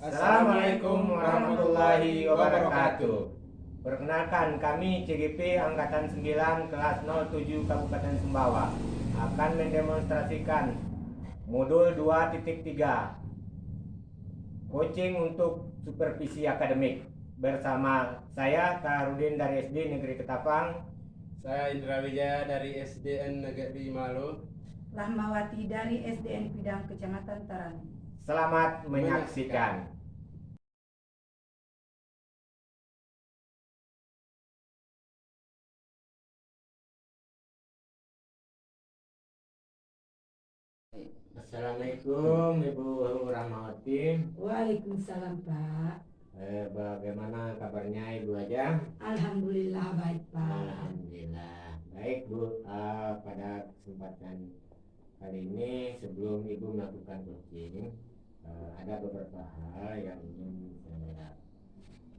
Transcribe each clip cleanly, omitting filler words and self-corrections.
Assalamualaikum warahmatullahi wabarakatuh. Perkenalkan, kami CGP Angkatan 9 kelas 07 Kabupaten Sumbawa akan mendemonstrasikan modul 2.3 coaching untuk supervisi akademik bersama saya Karudin dari SD Negeri Ketapang. Saya Indra Wijaya dari SDN Negeri Malo. Rahmawati dari SDN Pidang Kecamatan Tarani. Selamat menyaksikan. Assalamualaikum Ibu Rahmawati. Waalaikumsalam Pak. Bagaimana kabarnya Ibu aja? Alhamdulillah baik Pak. Alhamdulillah baik Bu. Pada kesempatan kali ini sebelum Ibu melakukan coaching, ada beberapa hal yang ingin saya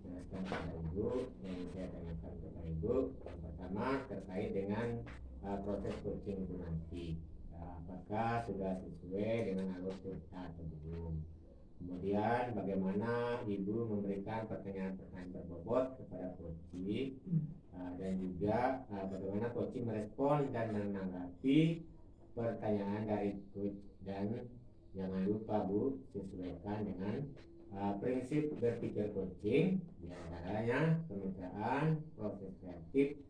jelaskan kepada Ibu, yang saya tanyakan kepada Ibu. Yang pertama terkait dengan proses coaching itu nanti, apakah sudah sesuai dengan alur cerita atau belum. Kemudian bagaimana Ibu memberikan pertanyaan-pertanyaan berbobot kepada coaching, dan juga bagaimana coaching merespon dan menanggapi pertanyaan dari coach. Dan jangan lupa Bu, sesuaikan dengan prinsip berpikir coaching, diantaranya kemitraan, proses kreatif,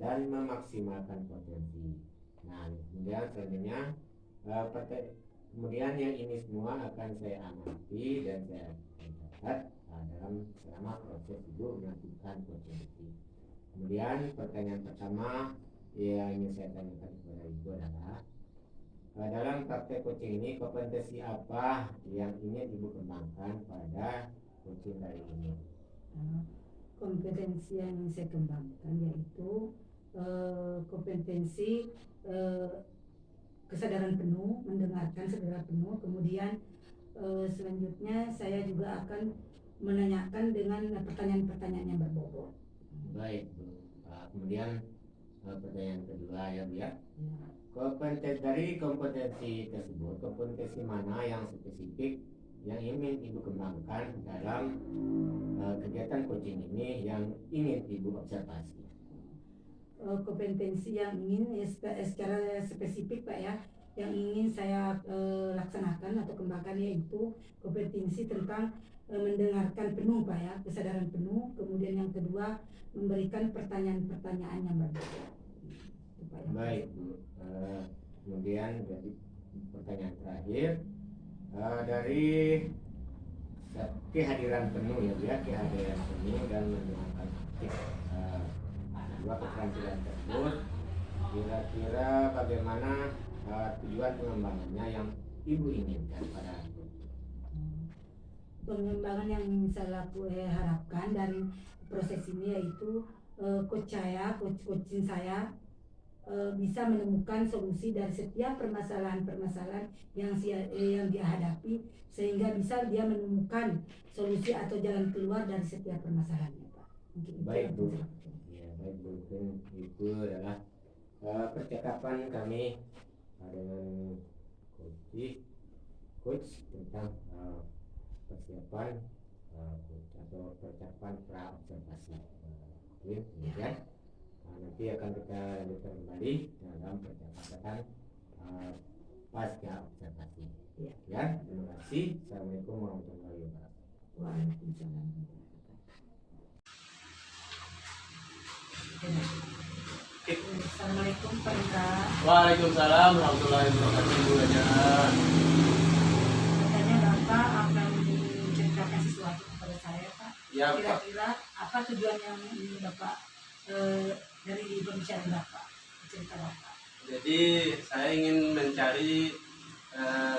dan memaksimalkan potensi. Nah, kemudian selanjutnya kemudian yang ini semua akan saya amati dan saya catat dalam selama proses Ibu melakukan coaching. Kemudian pertanyaan pertama yang ingin saya tanyakan kepada Ibu adalah, dalam praktek coaching ini kompetensi apa yang ingin Ibu kembangkan pada coaching kali ini? Kompetensi yang ingin saya kembangkan yaitu kompetensi kesadaran penuh, mendengarkan secara penuh. Kemudian selanjutnya saya juga akan menanyakan dengan pertanyaan-pertanyaan yang berbobot. Baik Bu. Kemudian pertanyaan kedua ya Bu ya. Dari kompetensi tersebut, kompetensi mana yang spesifik yang ingin Ibu kembangkan dalam kegiatan coaching ini yang ingin Ibu observasi? Kompetensi yang ingin secara spesifik Pak ya, yang ingin saya laksanakan atau kembangkan yaitu kompetensi tentang mendengarkan penuh Pak ya, kesadaran penuh. Kemudian yang kedua memberikan pertanyaan-pertanyaan yang berbeda. Baik Bu. Kemudian jadi pertanyaan terakhir, dari kehadiran penuh ya Bu ya, kehadiran penuh dan mendengarkan aktif dua keterampilan tersebut, kira-kira bagaimana tujuan pengembangannya yang Ibu inginkan pada itu? Pengembangan yang saya harapkan dari proses ini yaitu coaching saya bisa menemukan solusi dari setiap permasalahan-permasalahan yang dia hadapi, sehingga bisa dia menemukan solusi atau jalan keluar dari setiap permasalahannya Pak. Baik Bu. Ya, baik Bu. Itu adalah percakapan kami dengan coach tentang persiapan atau percakapan pra observasi. Kemudian nanti akan kita lanjutkan kembali dalam percakapan pasca observasi. Ya, terima kasih. Assalamualaikum warahmatullahi wabarakatuh. Waalaikumsalam. Assalamualaikum Pak Indra. Waalaikumsalam warahmatullahi wabarakatuh. Bu aja. Katanya Bapak akan menceritakan sesuatu kepada saya Pak. Ya Pak. Kira-kira apa tujuan yang ingin Bapak dari pembicaraan Bapak, cerita Bapak? Jadi saya ingin mencari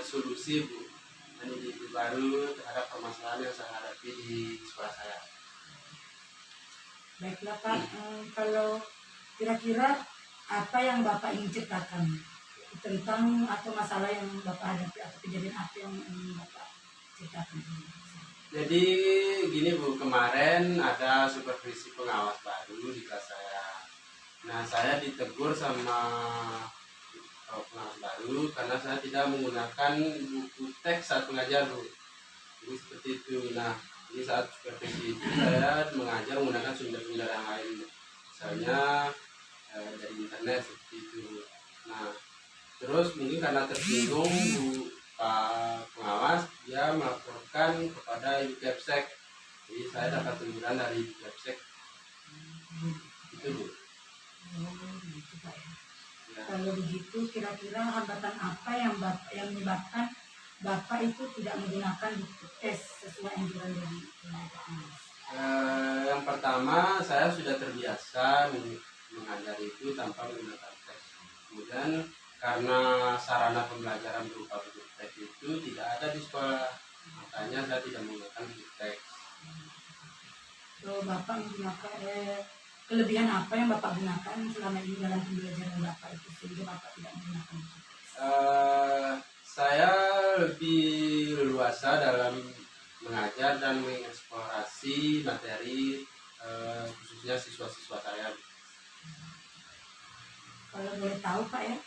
solusi Bu, dan ide baru terhadap permasalahan yang saya hadapi di sekolah saya. Baiklah Pak, kalau kira-kira apa yang Bapak ingin ceritakan tentang atau masalah yang Bapak hadapi atau kejadian apa yang ingin Bapak ceritakan? Jadi gini Bu, kemarin ada supervisi pengawas baru di kelas saya. Nah, saya ditegur sama pengawas baru karena saya tidak menggunakan buku teks saat mengajar Bu. Jadi seperti itu. Nah, ini saat supervisi itu saya mengajar menggunakan sumber-sumber yang lain, misalnya dari internet seperti itu. Nah, terus mungkin karena tersinggung Pak pengawas, dia melaporkan kepada Ibu Kepsek. Jadi saya dapat teguran dari Ibu Kepsek. Itu Bu. Gitu Pak ya. Ya. Kalau begitu kira-kira hambatan apa yang menyebabkan Bapak itu tidak menggunakan bukti tes sesuai anjuran dari Pak Pengawas? Yang pertama, saya sudah terbiasa mengajar itu tanpa menggunakan tes. Kemudian karena sarana pembelajaran berupa buku teks itu tidak ada di sekolah, makanya saya tidak menggunakan buku teks. So, Bapak menggunakan kelebihan apa yang Bapak gunakan selama ini dalam pembelajaran Bapak itu sehingga Bapak tidak menggunakan bukti tes? Saya lebih leluasa dalam mengajar dan mengeksplorasi materi, khususnya siswa-siswa saya. Kalau boleh tahu Pak ya,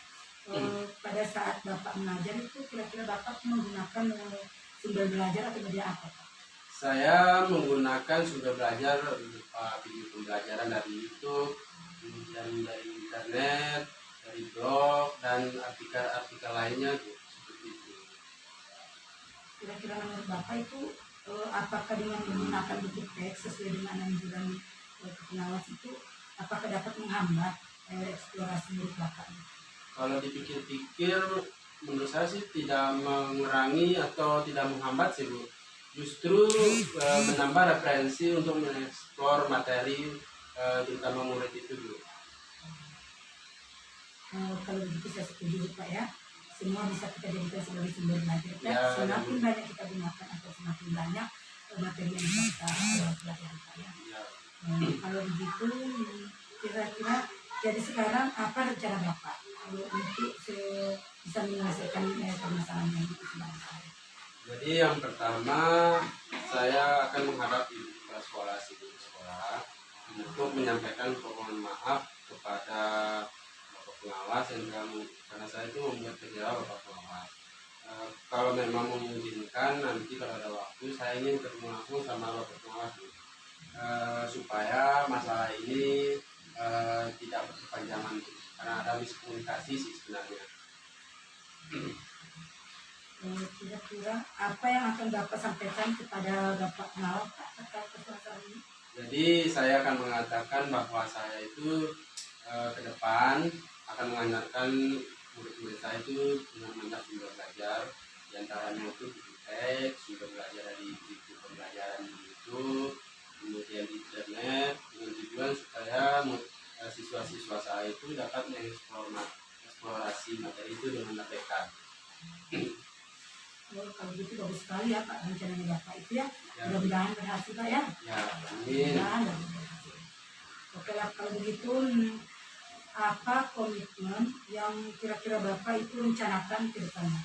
pada saat Bapak mengajar itu kira-kira Bapak menggunakan sumber belajar atau media apa Pak? Saya menggunakan sumber belajar berupa video pembelajaran dari YouTube, kemudian dari internet, dari blog, dan artikel-artikel lainnya seperti itu. Kira-kira menurut Bapak itu apakah dengan menggunakan buku teks sesuai dengan anjuran pengawas itu apakah dapat menghambat eksplorasi menurut Bapak? Kalau dipikir-pikir, menurut saya sih tidak mengurangi atau tidak menghambat sih Bu. Justru menambah referensi untuk mengeksplor materi, terutama murid itu Bu. Kalau begitu saya setuju Pak ya. Semua bisa kita jadikan sebagai sumber belajar. Ya, Semakin banyak kita gunakan atau semakin banyak materi yang bisa kita pelajari Pak ya. Ya. Kalau begitu kira-kira jadi sekarang apa rencana Bapak untuk bisa menyelesaikan permasalahan yang itu sebenarnya saya? Jadi yang pertama, saya akan menghadap ibu kepala sekolah untuk menyampaikan permohonan maaf kepada Bapak Pengawas yang karena saya itu membuat kecewa Bapak Pengawas. Kalau memang memungkinkan nanti kalau ada waktu saya ingin ketemu langsung sama Bapak Pengawas supaya masalah ini tidak berkepanjangan karena ada miskomunikasi sih sebenarnya. Kira-kira apa yang akan Bapak sampaikan kepada Bapak Pengawas terkait permasalahan ini? Jadi saya akan mengatakan bahwa saya itu ke depan akan mengajarkan murid-murid saya itu dengan banyak sumber belajar, diantaranya itu buku teks, sumber belajar dari buku pembelajaran di YouTube, kemudian di internet, dengan tujuan supaya siswa-siswa saya itu dapat mengeksplorasi materi itu dengan lebih. Kalau gitu bagus sekali ya Pak rencananya Bapak itu ya. Mudah-mudahan berhasil Pak ya. Ya, amin. Mudah-mudahan berhasil. Oke lah kalau begitu apa komitmen yang kira-kira Bapak itu rencanakan ke depannya?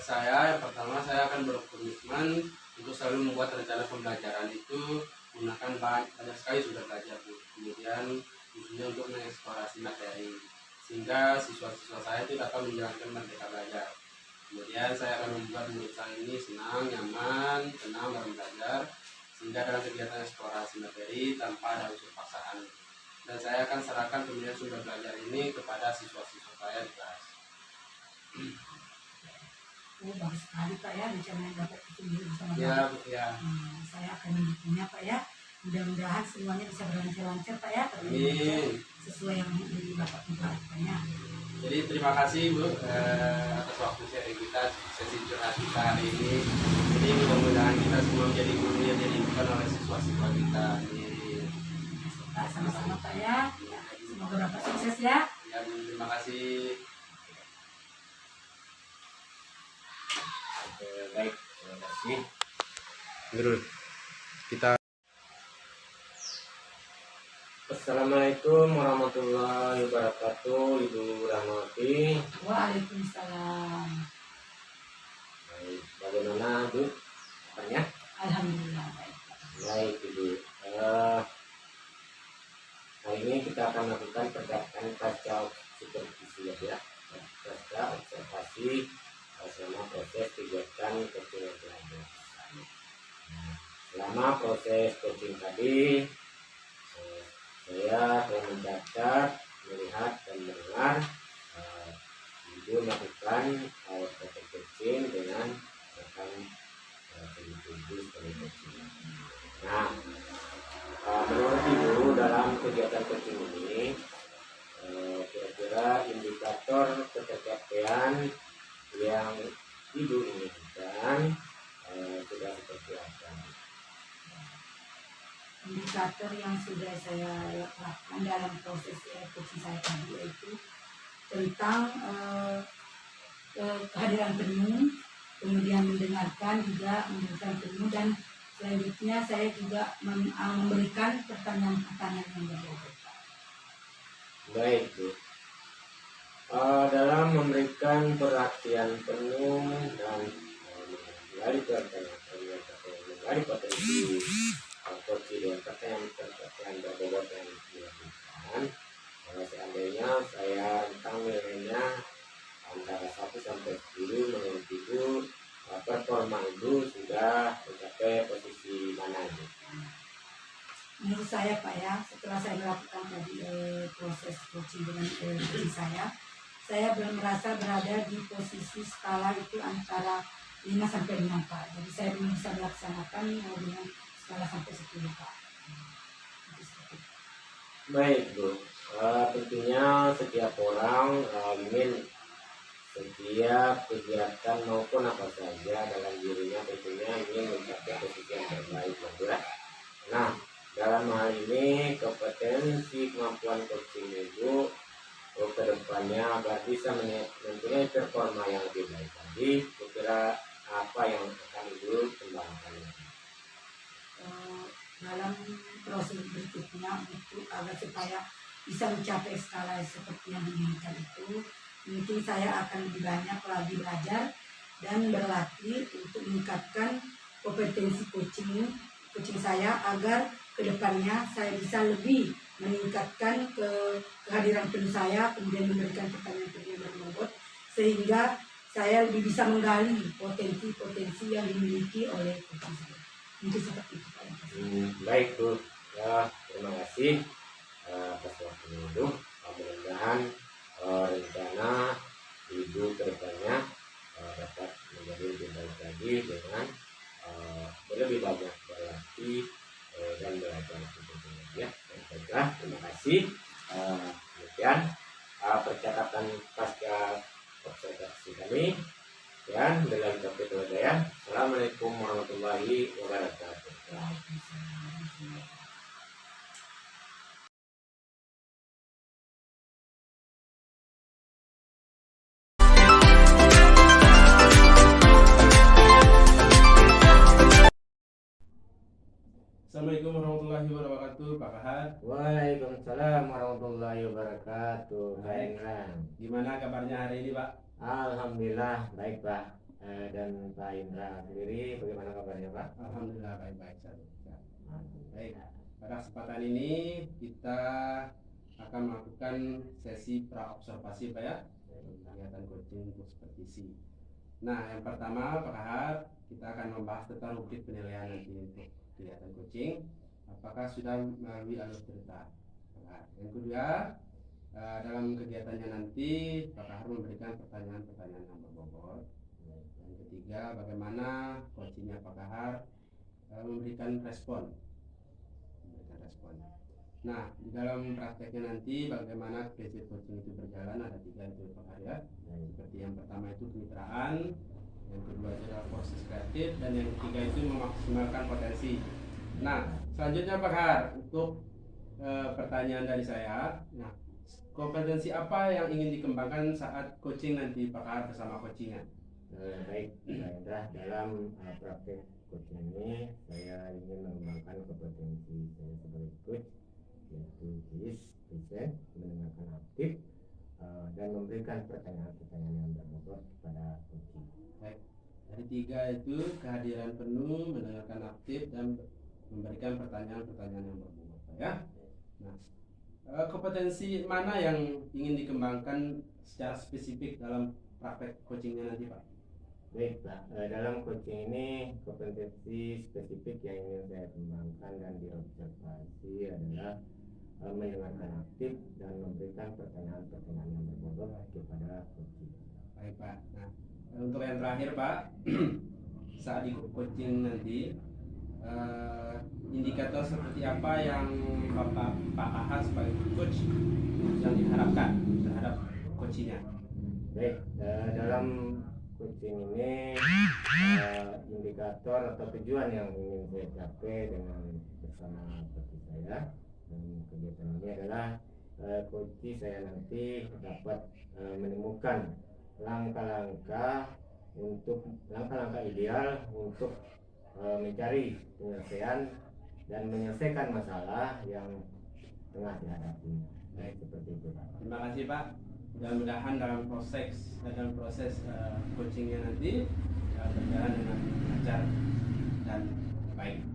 Yang pertama saya akan berkomitmen untuk selalu membuat rencana pembelajaran itu menggunakan banyak sekali sudah belajar Bu. Kemudian khususnya untuk mengeksplorasi materi sehingga siswa-siswa saya itu dapat menjalankan merdeka belajar. Kemudian saya akan membuat murid saya ini senang, nyaman, tenang dalam belajar sehingga dalam kegiatan eksplorasi materi tanpa ada unsur paksaan. Dan saya akan serahkan pemilihan sumber belajar ini kepada siswa-siswa saya di kelas. Bagus sekali Pak ya rencana yang Bapak itu bersama Ya, Bu, ya. Saya akan mendukungnya Pak ya. Mudah-mudahan semuanya bisa berlancar-lancar Pak ya. Amin. Sesuai yang Bapak tunjukkan ya. Jadi terima kasih Bu atas waktu sharing kita sesi curhat kita hari ini. Jadi mudah-mudahan kita semua menjadi guru yang diinginkan oleh siswa-siswa kita. Sama-sama Pak ya. Semoga Bapak sukses ya. Ya, terima kasih. Baik, terima kasih. Nurul, kita. Assalamualaikum warahmatullahi wabarakatuh, Ibu Rahmawati. Waalaikumsalam. Baik, bagaimana Bu? Kabarnya? Alhamdulillah baik. Baik Ibu. Hari ini kita akan melakukan pergerakan pasca supervisi ya, pasca observasi selama proses kegiatan coaching yang telah dilakukan. Nah, selama proses coaching tadi, saya telah mencatat, melihat dan mendengar Ibu melakukan proses coaching dengan rekan ibu sebagai coaching. Nah, menurut Ibu dalam kegiatan coaching ini, kira-kira indikator ketercapaian yang Ibu inginkan sudah seperti apa? Indikator yang sudah saya lakukan dalam proses coaching saya tadi yaitu tentang kehadiran penuh, kemudian mendengarkan juga memberikan penuh, dan selanjutnya saya juga memberikan pertanyaan-pertanyaan yang berbobot. Baik, Bu. Dalam memberikan perhatian penuh dan menggali potensi coaching dan pertanyaan berbobot yang dilakukan, seandainya saya rentang nilainya antara 1 sampai 10, menurut Ibu performa Ibu sudah mencapai posisi mana ini? Menurut saya Pak ya, setelah saya melakukan tadi proses coaching dengan diri saya belum merasa berada di posisi skala itu antara 5 sampai 6 Pak. Jadi saya belum bisa melaksanakan dengan skala sampai 10 Pak. Baik, Bu. Tentunya setiap orang ingin setiap kegiatan maupun apa saja dalam dirinya tentunya ingin mencapai posisi yang terbaik, ya. Nah, dalam hal ini kompetensi kemampuan coaching Ibu ke depannya agar bisa mempunyai performa yang lebih baik lagi, kira apa yang akan Ibu kembangkan? Dalam proses berikutnya itu agar supaya bisa mencapai skala seperti yang diinginkan itu, mungkin saya akan lebih banyak lagi belajar dan berlatih untuk meningkatkan kompetensi coaching saya agar kedepannya saya bisa lebih meningkatkan kehadiran penuh saya, kemudian memberikan pertanyaan-pertanyaan berbobot sehingga saya lebih bisa menggali potensi-potensi yang dimiliki oleh coaching saya. Mungkin seperti itu Pak. Baik, Bu. Ya, terima kasih atas waktunya Ibu. Mudah-mudahan rencana Ibu kedepannya dapat menjadi lebih baik lagi dengan lebih banyak berlatih dan belajar tentunya, ya. Baiklah, terima kasih. Demikian percakapan pasca observasi kami. Dan dengan topik hidayah. Assalamualaikum warahmatullahi wabarakatuh. Assalamualaikum warahmatullahi wabarakatuh, Pak Kahar. Waalaikumsalam warahmatullahi wabarakatuh. Baik, Gimana kabarnya hari ini, Pak? Alhamdulillah baik, Pak. Dan Pak Indra sendiri bagaimana kabarnya, Pak? Alhamdulillah baik-baik saja. Baik, pada kesempatan ini kita akan melakukan sesi pra-observasi, Pak ya, kegiatan coaching untuk supervisi. Nah, yang pertama Pak Kahar, kita akan membahas tentang rubrik penilaian nanti untuk kegiatan coaching. Apakah sudah melalui alur cerita, Pak Kahar? Yang kedua, dalam kegiatannya nanti Pak Kahar memberikan pertanyaan-pertanyaan yang berbobot. Yang ketiga, bagaimana coachingnya Pak Kahar memberikan respon. Nah, di dalam prakteknya nanti bagaimana prinsip coaching itu berjalan ada 3 itu Pak Kahar ya. Seperti yang pertama itu kemitraan, yang kedua adalah proses kreatif, dan yang ketiga itu memaksimalkan potensi. Nah, selanjutnya Pak Kahar, untuk pertanyaan dari saya, nah, kompetensi apa yang ingin dikembangkan saat coaching nanti Pak Kahar bersama coachingnya? Baik, Pak Indra, dalam praktek coaching ini saya ingin mengembangkan kompetensi saya sebagai coach, yaitu present, mendengarkan aktif, dan memberikan pertanyaan-pertanyaan yang berbobot kepada coaching. Baik, dari 3 itu kehadiran penuh, mendengarkan aktif, dan memberikan pertanyaan-pertanyaan yang berbobot, ya. Nah, kompetensi mana yang ingin dikembangkan secara spesifik dalam praktek coachingnya nanti, Pak? Baik Pak, dalam coaching ini kompetensi spesifik yang ingin saya kembangkan dan diobservasi adalah mendengarkan aktif dan memberikan pertanyaan-pertanyaan yang berbobot kepada coaching. Baik Pak. Nah, untuk yang terakhir Pak, saat ikut coaching nanti indikator seperti apa yang Bapak Ahad sebagai coach yang diharapkan terhadap coachingnya? Baik, dalam coaching ini indikator atau tujuan yang ingin saya capai dengan bersama coach saya dan kegiatan ini adalah coach saya nanti dapat menemukan langkah-langkah ideal untuk mencari penyelesaian dan menyelesaikan masalah yang tengah dihadapi. Baik, seperti itu Pak. Terima kasih Pak. Mudah-mudahan dalam proses coachingnya nanti berjalan dengan lancar dan baik.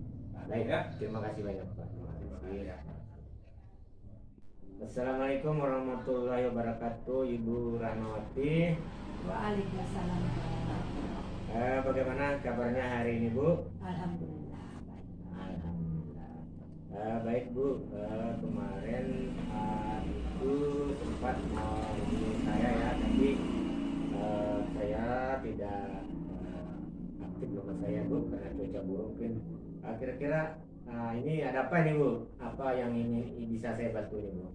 Baik ya, terima kasih banyak Pak. Terima kasih. Assalamualaikum warahmatullahi wabarakatuh, Ibu Rahmawati. Waalaikumsalam. Bagaimana kabarnya hari ini Bu? Alhamdulillah baik. Alhamdulillah. Baik Bu, kemarin itu sempat menghubungi saya ya, tapi saya tidak aktif nomor saya Bu karena cuaca buruk mungkin. Kira-kira ini ada apa nih Bu? Apa yang ingin bisa saya bantu nih Bu?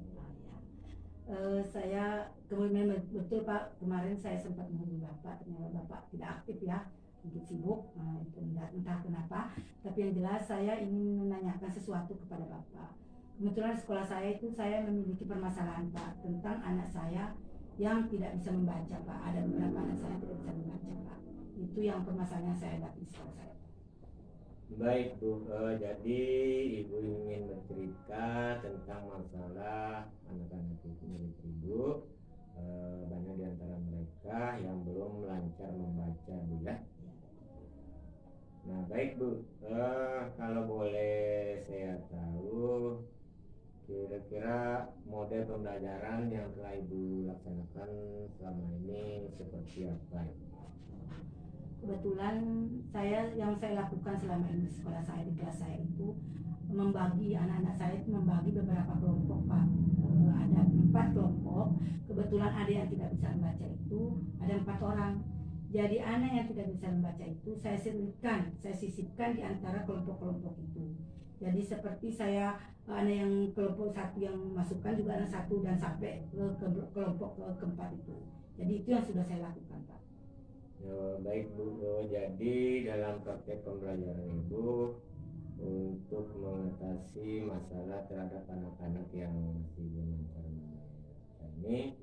Saya kemudian betul Pak, kemarin saya sempat menghubungi Bapak, ternyata Bapak tidak aktif ya, mungkin sibuk, itu entah kenapa. Tapi yang jelas saya ingin menanyakan sesuatu kepada Bapak. Kebetulan sekolah saya itu saya memiliki permasalahan Pak tentang anak saya yang tidak bisa membaca Pak. Ada beberapa anak saya tidak bisa membaca Pak. Itu yang permasalahan yang saya hadapi di sekolah saya. Baik Bu, jadi Ibu ingin bercerita tentang masalah anak-anak Ibu. Banyak di antara mereka yang belum lancar membaca Bu ya. Nah baik Bu, kalau boleh saya tahu kira-kira model pembelajaran yang telah Ibu laksanakan selama ini seperti apa? Kebetulan yang saya lakukan selama ini di sekolah saya, di kelas saya itu membagi anak-anak saya itu membagi beberapa kelompok Pak. Ada 4 kelompok. Kebetulan ada yang tidak bisa membaca itu ada 4 orang. Jadi anak yang tidak bisa membaca itu saya sisipkan di antara kelompok-kelompok itu. Jadi seperti saya anak yang kelompok 1 yang masukkan juga anak 1 dan sampai ke kelompok keempat itu. Jadi itu yang sudah saya lakukan Pak. Baik Bu, jadi dalam praktek pembelajaran Ibu untuk mengatasi masalah terhadap anak-anak yang masih belum lancar membaca ini,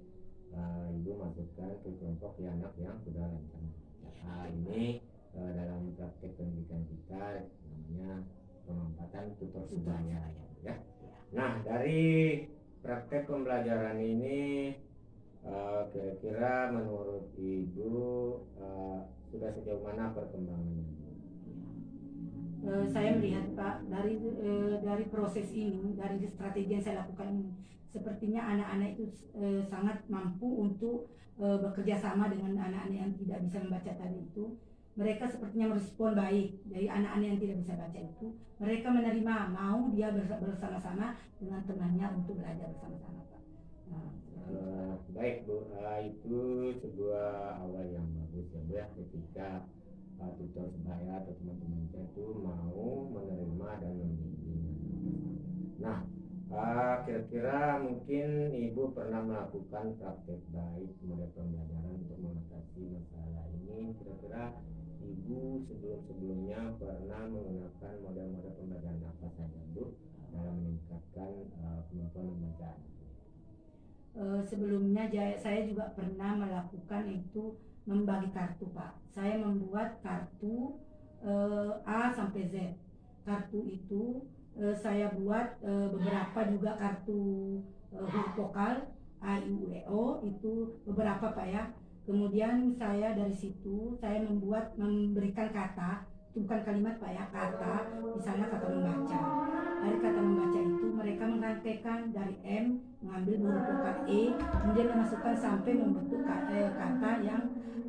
Ibu masukkan ke kelompok anak yang sudah lancar membaca. Ini dalam praktek pendidikan kita namanya pemanfaatan tutor sebaya ya. Nah dari praktek pembelajaran ini kira-kira menurut Ibu sudah sejauh mana perkembangannya? Saya melihat Pak dari proses ini, dari strategi yang saya lakukan ini, sepertinya anak-anak itu sangat mampu untuk bekerja sama dengan anak-anak yang tidak bisa membaca tadi itu. Mereka sepertinya merespon baik dari anak-anak yang tidak bisa baca itu. Mereka menerima, mau dia bersama-sama dengan temannya untuk belajar bersama-sama Pak. Baik Bu, itu sebuah awal yang bagus ya Bu ya, ketika tutor sebaya atau teman-teman itu mau menerima dan membimbing. Nah, kira-kira mungkin Ibu pernah melakukan praktek baik model pembelajaran untuk mengatasi masalah ini. Kira-kira Ibu sebelum-sebelumnya pernah menggunakan model-model pembelajaran apa saja Bu dalam meningkatkan kemampuan membaca? Sebelumnya saya juga pernah melakukan itu membagi kartu Pak. Saya membuat kartu A sampai Z. Kartu itu saya buat beberapa juga kartu huruf vokal A, I, U, E, O itu beberapa Pak ya. Kemudian saya dari situ saya memberikan kata, itu bukan kalimat Pak ya, kata, misalnya kata membaca. Dari kata membaca itu mereka merangkaikan dari M, mengambil huruf vokal E, kemudian dimasukkan sampai membentuk kata yang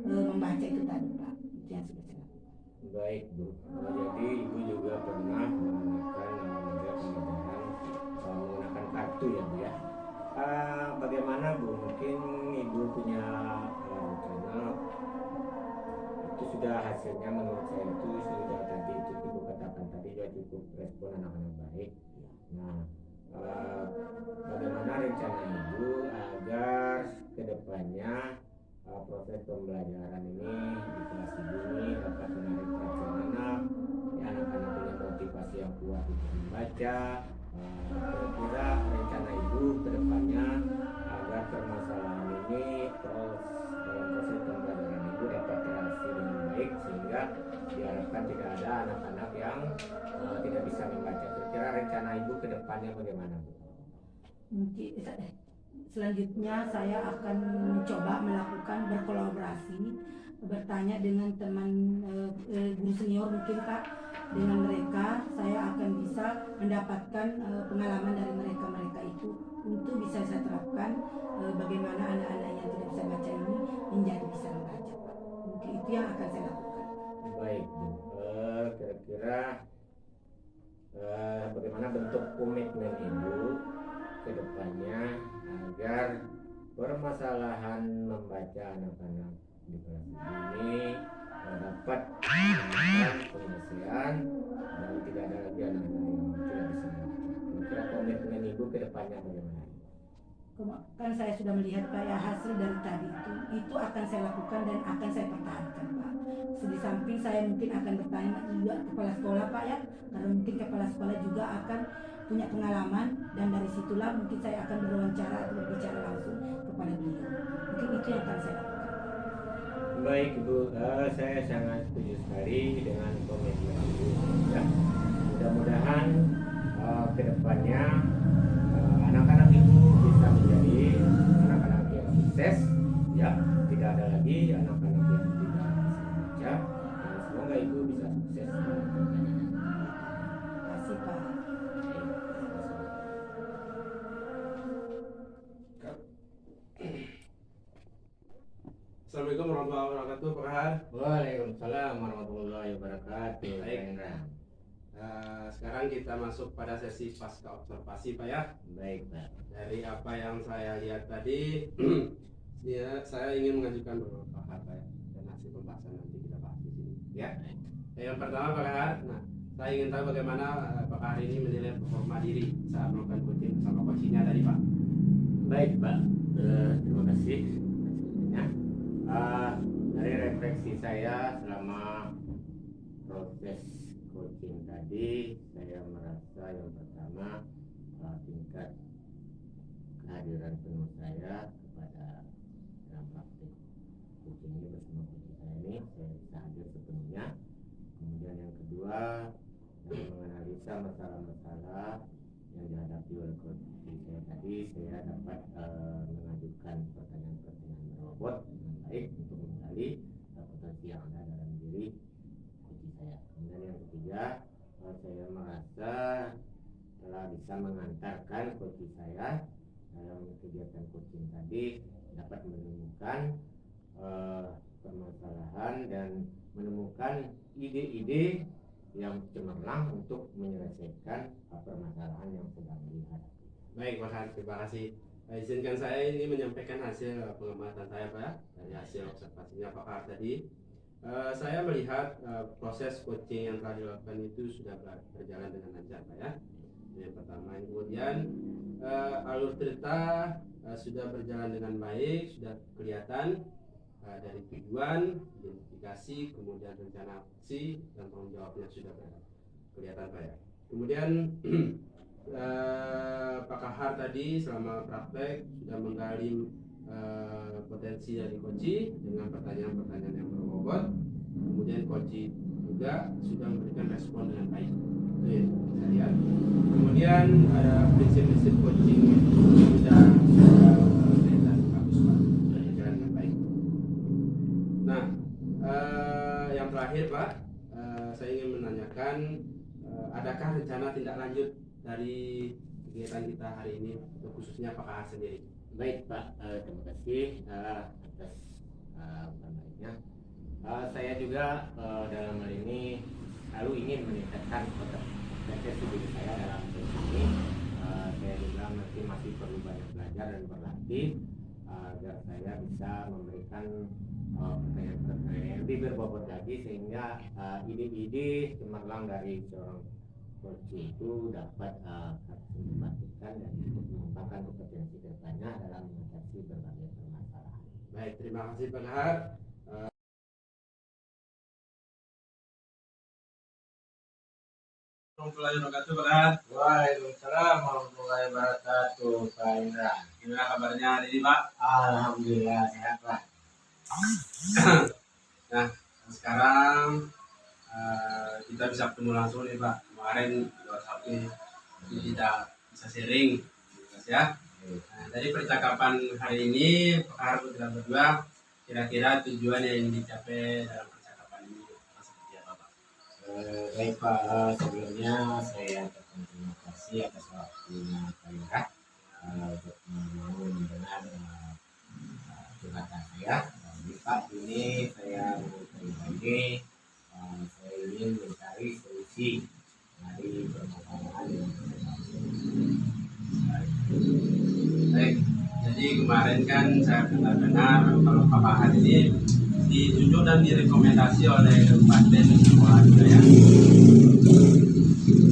membaca itu tadi Pak. itu yang sudah saya lakukan. Baik Bu, jadi Ibu juga pernah menggunakan model pembelajaran menggunakan kartu ya Bu ya. Bagaimana Bu, mungkin Ibu punya rencana, itu sudah hasilnya menurut saya itu sudah tadi itu Ibu katakan tadi juga cukup respon anak-anak baik. Nah, bagaimana rencana Ibu agar kedepannya proses pembelajaran ini di kelas Ibu ini dapat menarik perhatian anak, ya, anak-anak punya motivasi yang kuat untuk membaca. Kira-kira rencana Ibu kedepannya agar permasalahan ini terus dalam proses pembelajaran Ibu dapat terasi dengan baik sehingga diharapkan tidak ada anak-anak yang tidak bisa membaca. Kira-kira rencana Ibu kedepannya bagaimana Bu? Mungkin selanjutnya saya akan mencoba melakukan berkolaborasi, bertanya dengan teman guru senior mungkin Pak. Dengan mereka saya akan bisa mendapatkan pengalaman dari mereka itu untuk bisa saya terapkan bagaimana anak-anak yang tidak bisa baca ini menjadi bisa membaca Pak. Mungkin itu yang akan saya lakukan. Baik Bu, kira-kira bagaimana bentuk komitmen Ibu ke depannya agar permasalahan membaca anak-anak di kelas ini dapat menemukan penyelesaian dan tidak ada lagi anak-anak yang tidak bisa membaca. Kira-kira komitmen Ibu ke depannya bagaimana? Kan saya sudah melihat Pak ya hasil dari tadi itu akan saya lakukan dan akan saya pertahankan Pak. Di samping saya mungkin akan bertanya juga kepala sekolah Pak ya, karena mungkin kepala sekolah juga akan punya pengalaman dan dari situlah mungkin saya akan berwawancara atau berbicara langsung kepada beliau. Mungkin itu yang akan saya lakukan. Baik Bu, saya sangat setuju sekali dengan komitmen Ibu ya. Mudah-mudahan ke depannya anak-anak Ibu bisa menjadi anak-anak yang sukses ya, tidak ada lagi anak-anak yang tidak bisa membaca, dan semoga Ibu bisa sukses. Terima kasih Pak. Assalamualaikum warahmatullahi wabarakatuh, Pak Kahar. Waalaikumsalam warahmatullahi wabarakatuh. Baik. Indra. Sekarang kita masuk pada sesi pasca observasi Pak ya. Baik Pak. Dari apa yang saya lihat tadi, ya, saya ingin mengajukan beberapa hal Pak ya, dan hasil pembahasan nanti kita bahas di sini. Ya. Yang pertama Pak Kahar, nah saya ingin tahu bagaimana Pak Kahar ini menilai performa diri saat melakukan coaching bersama coachingnya tadi Pak. Baik Pak, terima kasih. Dari refleksi saya selama proses coaching tadi, saya merasa yang pertama tingkat kehadiran penuh saya kepada dalam praktik coaching ini bersama coaching saya ini, saya bisa hadir sepenuhnya. Kemudian yang kedua, dalam menganalisa masalah-masalah yang dihadapi oleh coaching saya tadi, saya dapat mengajukan pertanyaan-pertanyaan berbobot dengan baik untuk menggali potensi yang ada dalam diri coaching saya. Kemudian yang ketiga, saya merasa telah bisa mengantarkan coaching saya dalam kegiatan coaching tadi dapat menemukan permasalahan dan menemukan ide-ide yang cemerlang untuk menyelesaikan permasalahan yang sedang dihadapi. Baik Pak Kahar, terima kasih. Izinkan saya ini menyampaikan hasil pengamatan saya Pak ya, dari hasil observasinya Pak Kahar tadi. Saya melihat proses coaching yang telah dilakukan itu sudah berjalan dengan lancar Pak ya. Yang pertama, kemudian alur cerita sudah berjalan dengan baik, sudah kelihatan dari tujuan, identifikasi, kemudian rencana aksi dan tanggung jawabnya sudah kelihatan Pak ya. Kemudian Pak Kahar tadi selama praktek sudah menggali potensi dari coach dengan pertanyaan-pertanyaan yang berbobot. Kemudian coach juga sudah memberikan respon dengan baik. Itu ya, bisa lihat. Kemudian ada prinsip-prinsip coaching sudah dan bagus Pak, sudah berjalan dengan baik. Nah, yang terakhir Pak, saya ingin menanyakan, adakah rencana tindak lanjut dari kegiatan kita hari ini, khususnya Pak Kahar sendiri? Baik Pak, terima kasih atas baiknya. saya juga dalam hal ini selalu ingin meningkatkan potensi diri saya dalam hal ini. Saya juga masih perlu banyak belajar dan berlatih agar saya bisa memberikan pertanyaan-pertanyaan yang lebih berbobot lagi, sehingga ide-ide cemerlang dari seorang coach itu dapat dimanfaatkan dan mengembangkan kompetensi kedepannya dalam mengatasi berbagai permasalahan. Baik, terima kasih Pak Kahar. Warahmatullahi wabarakatuh, Pak Kahar. Waalaikumsalam warahmatullahi wabarakatuh, Pak Indra. Gimana kabarnya hari ini, Pak? Alhamdulillah sehat, Pak. Nah, sekarang kita bisa ketemu langsung nih, Pak. Kemarin di WhatsApp jadi tidak bisa sharing, ya. Nah, dari percakapan hari ini, Pak Kahar kita berdua, kira-kira tujuan yang ingin dicapai dalam percakapan ini seperti apa, Pak? Baik Pak, sebelumnya saya ucapkan terima kasih atas waktunya Pak Indra untuk mau mendengar curhatan saya. Jadi Pak, ini saya pribadi saya ingin mencari solusi dari permasalahan yang Baik, jadi kemarin kan saya dengar kalau Pak Kahar ini ditunjuk dan direkomendasi oleh Kabupaten Sekolah Budaya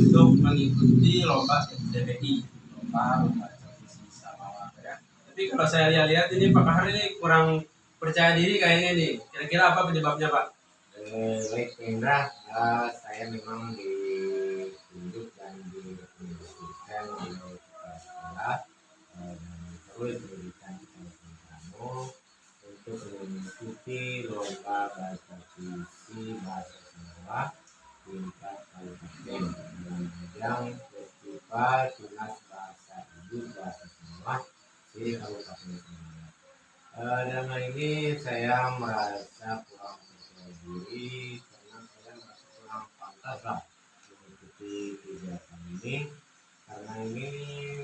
untuk mengikuti lomba FDPI, lomba tradisi Samawa, ya. Tapi kalau saya lihat ini Pak Kahar ini kurang percaya diri kayaknya nih. Kira-kira apa penyebabnya, Pak? baik Pak Indra, saya memang ditunjuk dan direkomendasikan oleh kepala sekolah dan terus diberikan kamu untuk mengikuti lomba bahasa puisi bahasa Samawa tingkat kabupaten dalam ajang festival tunas bahasa ibu bahasa Samawa di Kabupaten Samawa. Dalam hal ini saya merasa kurang percaya diri karena saya merasa kurang pantas lah mengikuti kegiatan ini, karena ini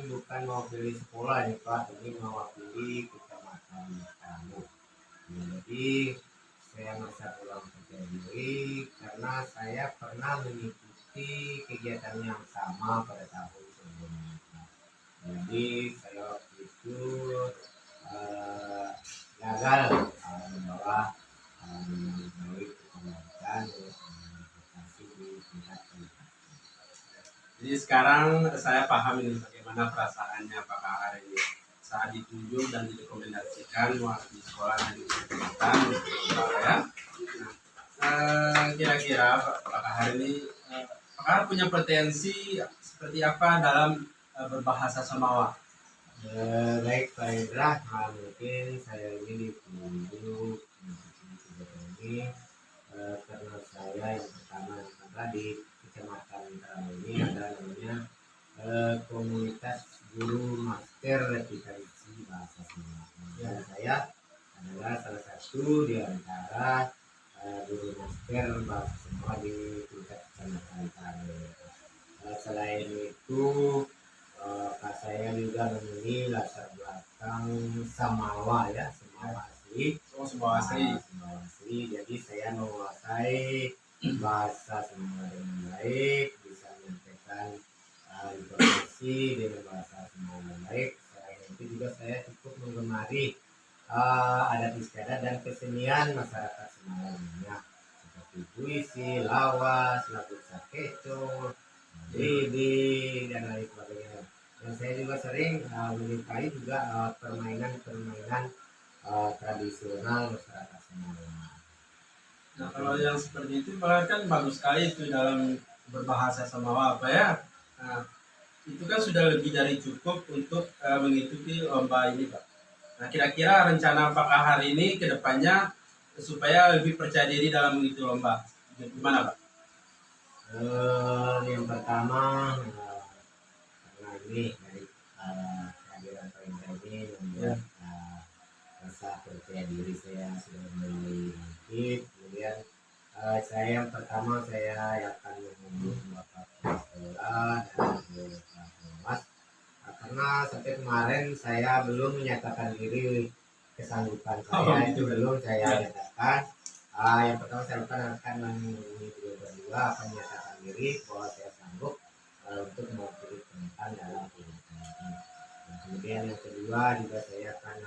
bukan mewakili sekolah ya Pak, ini mewakili kecamatan Kanu. Jadi saya merasa kurang percaya diri karena saya pernah mengikuti kegiatan yang sama pada tahun sebelumnya. Jadi saya waktu itu gagal membawa baik kebaikan prestasi di tingkat kabupaten. Jadi sekarang saya paham ini bagaimana perasaannya Pak Kahar ini saat ditunjuk dan direkomendasikan di sekolah dan di kecamatan, ya. Kira-kira Pak Kahar ini, Pak Kahar punya potensi seperti apa dalam berbahasa Samawa? Baik Pak Indra, mungkin saya ini ditunjuk ini karena saya yang pertama di kecamatan ini ada namanya komunitas guru master tradisi bahasa Samawa. Dan saya adalah salah satu di antara guru master bahasa Samawa di tingkat kecamatan Tare. Selain itu Kak saya juga memiliki latar belakang Samawa ya, Samawa asli. Oh, Samawa asli. Samawa asli. Jadi saya menguasai bahasa Samawa dengan baik, bisa menyampaikan informasi dengan bahasa Samawa dengan baik. Selain itu juga saya cukup menggemari adat istiadat dan kesenian masyarakat Samawa lainnya, seperti puisi, lawas, lagu sakeco, lidi dan lain sebagainya. Dan saya juga sering menyukai juga permainan-permainan tradisional masyarakat Samawa. Nah, kalau yang seperti itu malah kan bagus sekali itu dalam berbahasa Samawa, Pak ya. Nah, itu kan sudah lebih dari cukup untuk mengikuti lomba ini, Pak. Nah, kira-kira rencana Pak Kahar ini ke depannya supaya lebih percaya diri dalam mengikuti lomba, gimana, Pak? Yang pertama karena ini dari kehadiran Pak Indra ini membuat rasa percaya diri saya sudah mulai bangkit. Kemudian saya yang pertama saya akan menghubungi Bapak Sekolah dan Bapak Pengawas karena sampai kemarin saya belum menyatakan diri kesanggupan saya, itu belum saya nyatakan. Yang pertama saya akan menghubungi beliau berdua, akan menyatakan diri bahwa saya sanggup untuk mewakili Kementan dalam kehidupan ini. Dan kemudian yang kedua juga saya akan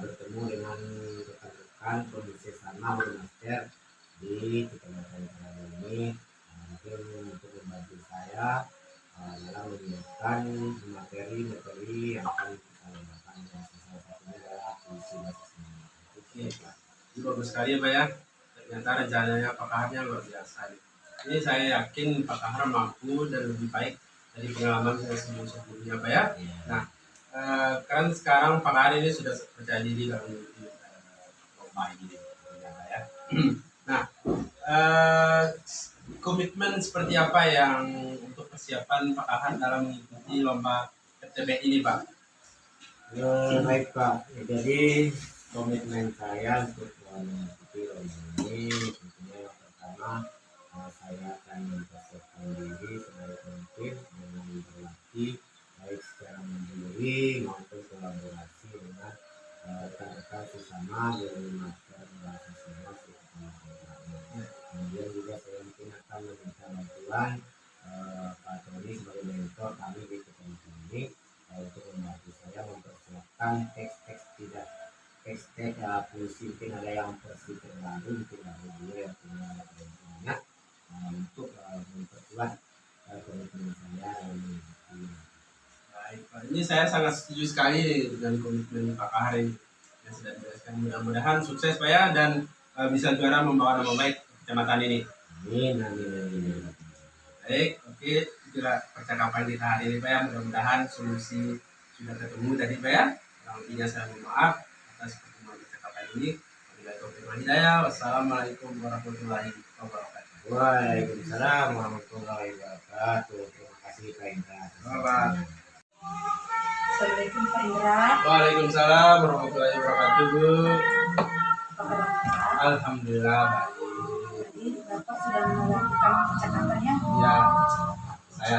bertemu dengan rekan-rekan komisi sama bermaster di Kecamatan Karanganyar ini, mungkin untuk membantu saya dalam menyiapkan materi-materi yang akan kita lakukan, dan salah satunya adalah puisi bahasa Sunda. Oke, Pak. Ini bagus sekali ya, Pak ya. Ternyata rencananya Pak Kaharnya luar biasa. Ini saya yakin Pak Kahar mampu dan lebih baik dari pengalaman saya sebelumnya, Pak ya. Nah, kan sekarang Pak Kahar ini sudah percaya diri dalam lomba ini, Pak ya. Nah, komitmen seperti apa yang untuk persiapan Pak Kahar dalam mengikuti lomba FTB ini, Pak? Baik Pak, jadi komitmen saya untuk mengikuti lomba ini tentunya yang pertama saya akan mempersiapkan diri sebaik mungkin dengan berlatih baik secara mandiri maupun kolaborasi dengan rekan-rekan sesama dari master bahasa Sunda sekitar kemudian juga saya mungkin akan meminta bantuan Pak Tony sebagai mentor kami di Kecamatan ini untuk membantu saya mempersiapkan teks-teks tidak teks-teks puisi, mungkin ada yang versi terbaru, mungkin ada juga yang punya banyak untuk memperkuat komitmen saya dalam mengikuti. Baik, Pak. Ini saya sangat setuju sekali dengan komitmen Pak Kahar yang sudah dijelaskan. Mudah-mudahan sukses Pak ya, dan bisa juara membawa nama baik kecamatan ini. Amin, amin, amin. Baik, oke, itulah percakapan kita hari ini Pak ya. Mudah-mudahan solusi sudah ketemu tadi Pak ya. Intinya saya mohon maaf atas pertemuan percakapan ini. Wabillahi taufiq wal hidayah. Wassalamualaikum warahmatullahi wabarakatuh. Waalaikumsalam warahmatullahi wabarakatuh. Terima kasih Pak Indra. Bapak. Assalamualaikum Pak Indra. Waalaikumsalam warahmatullahi wabarakatuh, Bu. Apa kabar Pak? Alhamdulillah baik. Jadi Bapak sudah melakukan percakapannya? Ya, saya.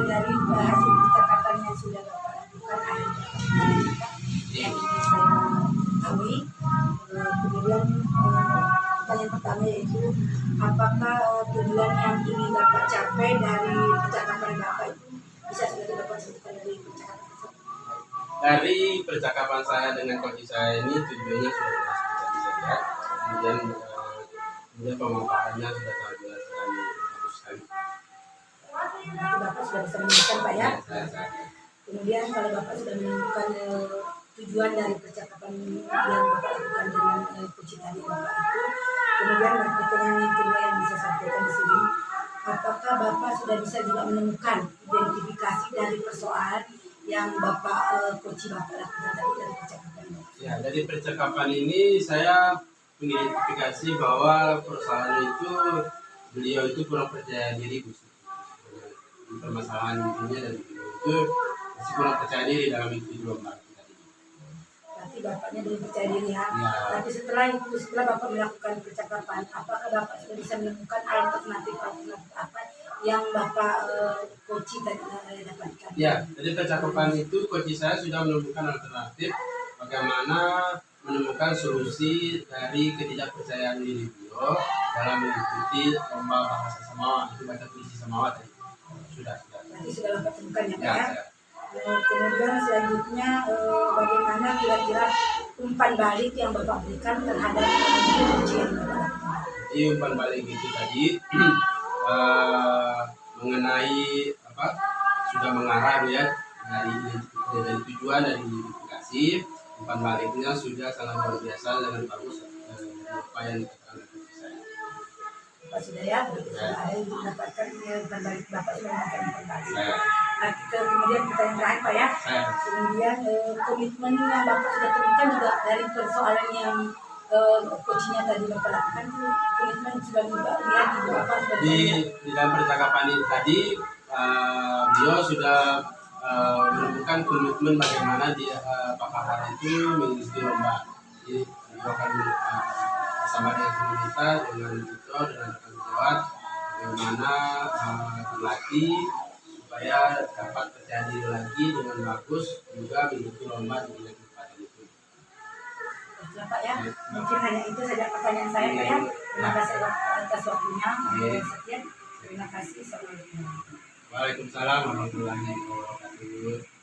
Dari hasil percakapan yang sudah Bapak lakukan ada yang ingin saya ketahui. Kemudian pertanyaan pertama yaitu apakah tujuan yang ingin Bapak capai dari percakapan Bapak itu bisa sudah dapat sebutkan dari percakapan tersebut? Dari percakapan saya dengan coach saya ini tujuannya sudah jelas tadi saya. Kemudian pemaparannya sudah sangat jelas dan bagus sekali. Berarti Bapak sudah bisa menemukan Pak ya? Saya. Kemudian kalau Bapak sudah menemukan tujuan dari percakapan yang Bapak lakukan dengan coach tadi Bapak itu, kemudian pertanyaan yang kedua yang bisa sampaikan di sini, apakah Bapak sudah bisa juga menemukan identifikasi dari persoalan yang Bapak coach Bapak lakukan tadi dari percakapan Bapak? Ya, dari percakapan ini saya mengidentifikasi bahwa persoalan itu beliau itu kurang percaya diri, Bu. Permasalahan intinya dari beliau itu masih kurang percaya diri dalam mengikuti lomba kita ini. Berarti Bapaknya belum percaya diri ya. Ya. Tapi setelah Bapak melakukan percakapan, apakah Bapak sudah bisa menemukan alternatif apa yang Bapak coach tadi dapatkan? Ya, dari percakapan itu coach saya sudah menemukan alternatif bagaimana menemukan solusi dari ketidakpercayaan diri beliau dalam mengikuti lomba bahasa Samawa, itu baca puisi Samawa tadi. Sudah. Berarti sudah Bapak temukan ya Pak Ya, ya? saya. Kemudian selanjutnya bagaimana kira-kira umpan balik yang Bapak berikan terhadap coach yang Bapak lakukan? Jadi umpan balik itu tadi mengenai apa sudah mengarah ya dari tujuan dari identifikasi, umpan baliknya sudah sangat luar biasa dengan bagus apa yang dikatakan oleh saya. Bapak sudah ya, berarti sudah ada yang mendapatkan umpan balik, Bapak sudah mendapatkan umpan balik. Saya. Nah, kemudian pertanyaan terakhir Pak ya, Saya. kemudian komitmen yang Bapak sudah temukan juga dari persoalan yang coachnya tadi Bapak lakukan itu komitmen sudah Bapak lihat di Bapak sudah Di dalam percakapan ini tadi beliau sudah menemukan komitmen bagaimana Pak Kahar itu mengikuti lomba. Jadi beliau akan bersama dengan kita dengan tutor dengan rekan bagaimana berlatih supaya dapat percaya diri lagi dengan bagus juga mengikuti lomba di bulan Kabupaten itu. Setelah Pak ya. Mungkin hanya itu saja pertanyaan saya Pak ya. Terima kasih atas waktunya. Sekian. Terima kasih. Assalamualaikum. Waalaikumsalam warahmatullahi wabarakatuh.